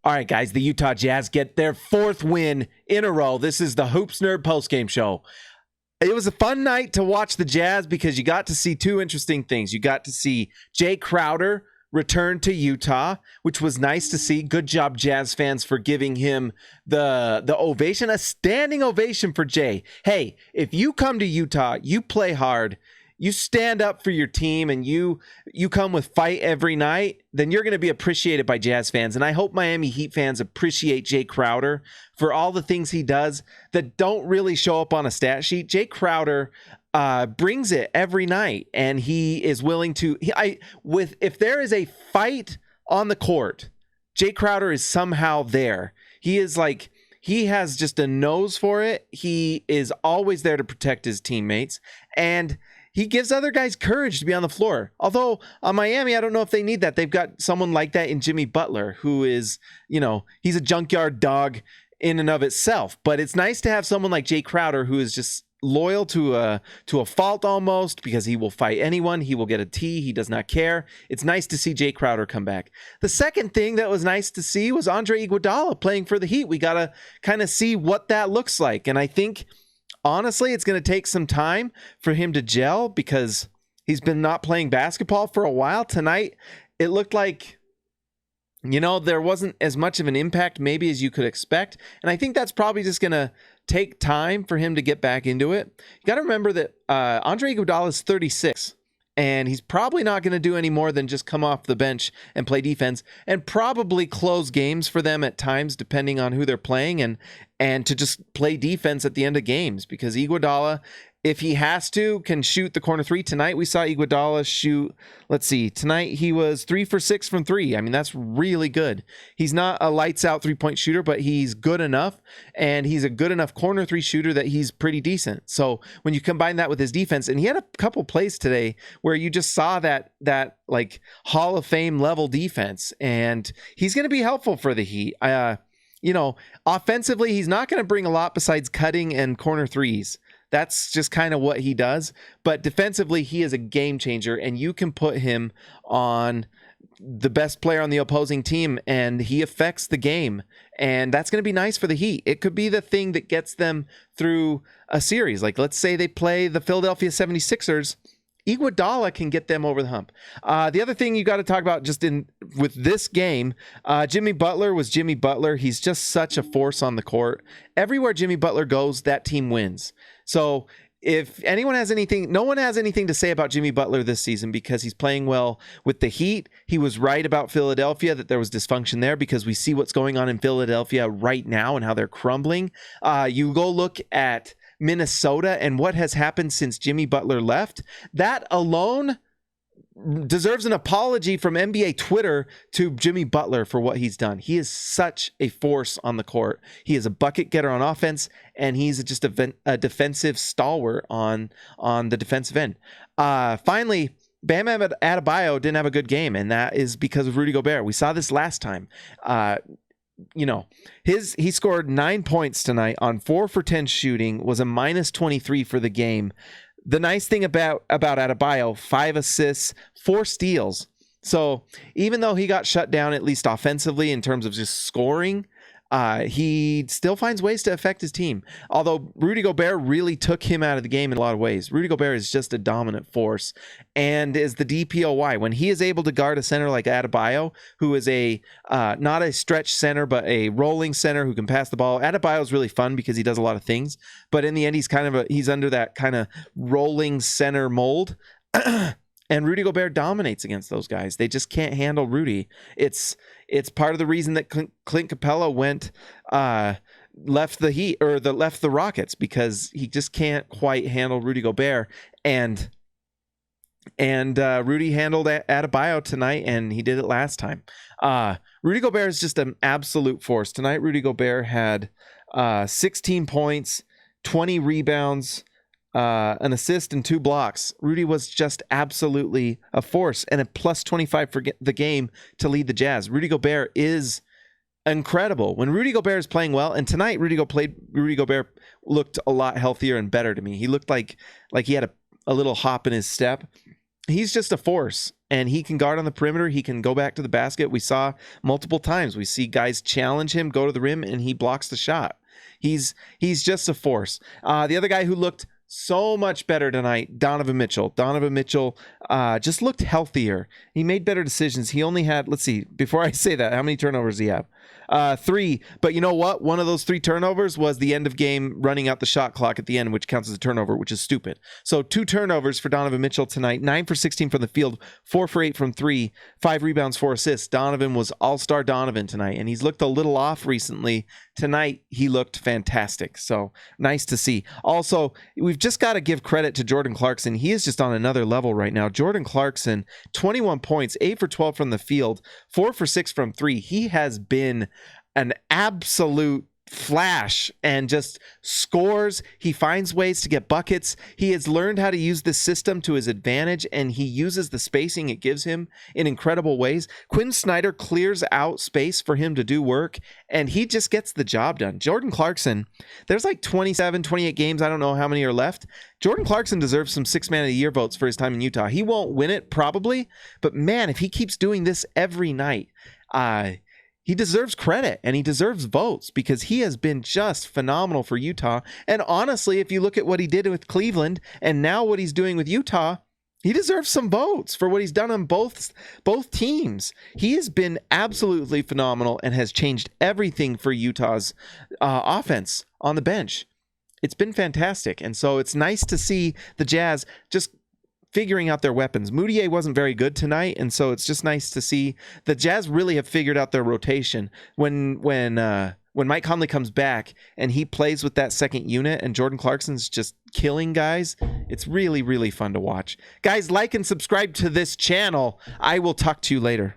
All right, guys, the Utah Jazz get their 4th win in a row. This is the Hoops Nerd postgame show. It was a fun night to watch the Jazz because you got to see 2 interesting things. You got to see Jae Crowder return to Utah, which was nice to see. Good job, Jazz fans, for giving him the ovation, a standing ovation for Jae. Hey, if you come to Utah, you play hard, you stand up for your team, and you come with fight every night, then you're going to be appreciated by Jazz fans. And I hope Miami Heat fans appreciate Jae Crowder for all the things he does that don't really show up on a stat sheet. Jae Crowder brings it every night, and he is willing to. If there is a fight on the court, Jae Crowder is somehow there. He has just a nose for it. He is always there to protect his teammates, and he gives other guys courage to be on the floor. Although on Miami, I don't know if they need that. They've got someone like that in Jimmy Butler, who is, he's a junkyard dog in and of itself. But it's nice to have someone like Jae Crowder, who is just loyal to a fault almost, because he will fight anyone. He will get a T. He does not care. It's nice to see Jae Crowder come back. The second thing that was nice to see was Andre Iguodala playing for the Heat. We got to kind of see what that looks like. And I think, honestly, it's going to take some time for him to gel because he's been not playing basketball for a while. Tonight, it looked like, there wasn't as much of an impact maybe as you could expect. And I think that's probably just going to take time for him to get back into it. You got to remember that Andre Iguodala is 36. And he's probably not going to do any more than just come off the bench and play defense, and probably close games for them at times, depending on who they're playing, and to just play defense at the end of games. Because Iguodala, if he has to, can shoot the corner 3. Tonight we saw Iguodala shoot, tonight he was 3 for 6 from 3. I mean, that's really good. He's not a lights out 3-point shooter, but he's good enough, and he's a good enough corner 3 shooter that he's pretty decent. So when you combine that with his defense, and he had a couple plays today where you just saw that like Hall of Fame level defense, and he's going to be helpful for the Heat. Offensively, he's not going to bring a lot besides cutting and corner 3s. That's just kind of what he does. But defensively, he is a game changer, and you can put him on the best player on the opposing team, and he affects the game. And that's going to be nice for the Heat. It could be the thing that gets them through a series. Like, let's say they play the Philadelphia 76ers. Iguodala can get them over the hump. The other thing you got to talk about with this game, Jimmy Butler was Jimmy Butler. He's just such a force on the court. Everywhere Jimmy Butler goes, that team wins. So if anyone has anything, no one has anything to say about Jimmy Butler this season because he's playing well with the Heat. He was right about Philadelphia, that there was dysfunction there, because we see what's going on in Philadelphia right now and how they're crumbling. You go look at Minnesota and what has happened since Jimmy Butler left. That alone deserves an apology from NBA Twitter to Jimmy Butler for what he's done. He is such a force on the court. He is a bucket getter on offense, and he's just a defensive stalwart on the defensive end. Finally, Bam Adebayo didn't have a good game, and that is because of Rudy Gobert. We saw this last time. He scored 9 points tonight on 4 for 10 shooting, was a minus 23 for the game. The nice thing about Adebayo, 5 assists, 4 steals. So even though he got shut down, at least offensively in terms of just scoring, he still finds ways to affect his team. Although Rudy Gobert really took him out of the game in a lot of ways. Rudy Gobert is just a dominant force and is the DPOY. When he is able to guard a center like Adebayo, who is not a stretch center, but a rolling center who can pass the ball. Adebayo is really fun because he does a lot of things, but in the end, he's under that kind of rolling center mold. And Rudy Gobert dominates against those guys. They just can't handle Rudy. It's part of the reason that Clint Capella left the Heat or left the Rockets, because he just can't quite handle Rudy Gobert. And Rudy handled Adebayo tonight, and he did it last time. Rudy Gobert is just an absolute force. Tonight, Rudy Gobert had 16 points, 20 rebounds, an assist, and 2 blocks. Rudy was just absolutely a force, and a plus 25 for the game to lead the Jazz. Rudy Gobert is incredible. When Rudy Gobert is playing well, and tonight Rudy Gobert looked a lot healthier and better to me. He looked like he had a little hop in his step. he's just a force, and he can guard on the perimeter. He can go back to the basket. We saw multiple times. We see guys challenge him, go to the rim, and he blocks the shot. He's just a force. The other guy who looked so much better tonight, Donovan Mitchell. Donovan Mitchell just looked healthier. He made better decisions. He only had, let's see, before I say that, how many turnovers did he have? 3. But you know what? One of those 3 turnovers was the end of game running out the shot clock at the end, which counts as a turnover, which is stupid. So 2 turnovers for Donovan Mitchell tonight, 9 for 16 from the field, 4 for 8 from 3, 5 rebounds, 4 assists. Donovan was all-star Donovan tonight, and he's looked a little off recently. Tonight, he looked fantastic. So nice to see. Also, we've just got to give credit to Jordan Clarkson. He is just on another level right now. Jordan Clarkson, 21 points, 8 for 12 from the field, 4 for 6 from 3. He has been an absolute flash and just scores. He finds ways to get buckets. He has learned how to use this system to his advantage, and he uses the spacing it gives him in incredible ways. Quinn Snyder clears out space for him to do work, and he just gets the job done. Jordan Clarkson, there's like 27, 28 games. I don't know how many are left. Jordan Clarkson deserves some 6 Man of the Year votes for his time in Utah. He won't win it probably, but man, if he keeps doing this every night, he deserves credit and he deserves votes because he has been just phenomenal for Utah. And honestly, if you look at what he did with Cleveland and now what he's doing with Utah, he deserves some votes for what he's done on both teams. He has been absolutely phenomenal and has changed everything for Utah's offense on the bench. It's been fantastic. And so it's nice to see the Jazz just figuring out their weapons. Moutier wasn't very good tonight, and so it's just nice to see the Jazz really have figured out their rotation. When Mike Conley comes back and he plays with that second unit and Jordan Clarkson's just killing guys, it's really, really fun to watch. Guys, like and subscribe to this channel. I will talk to you later.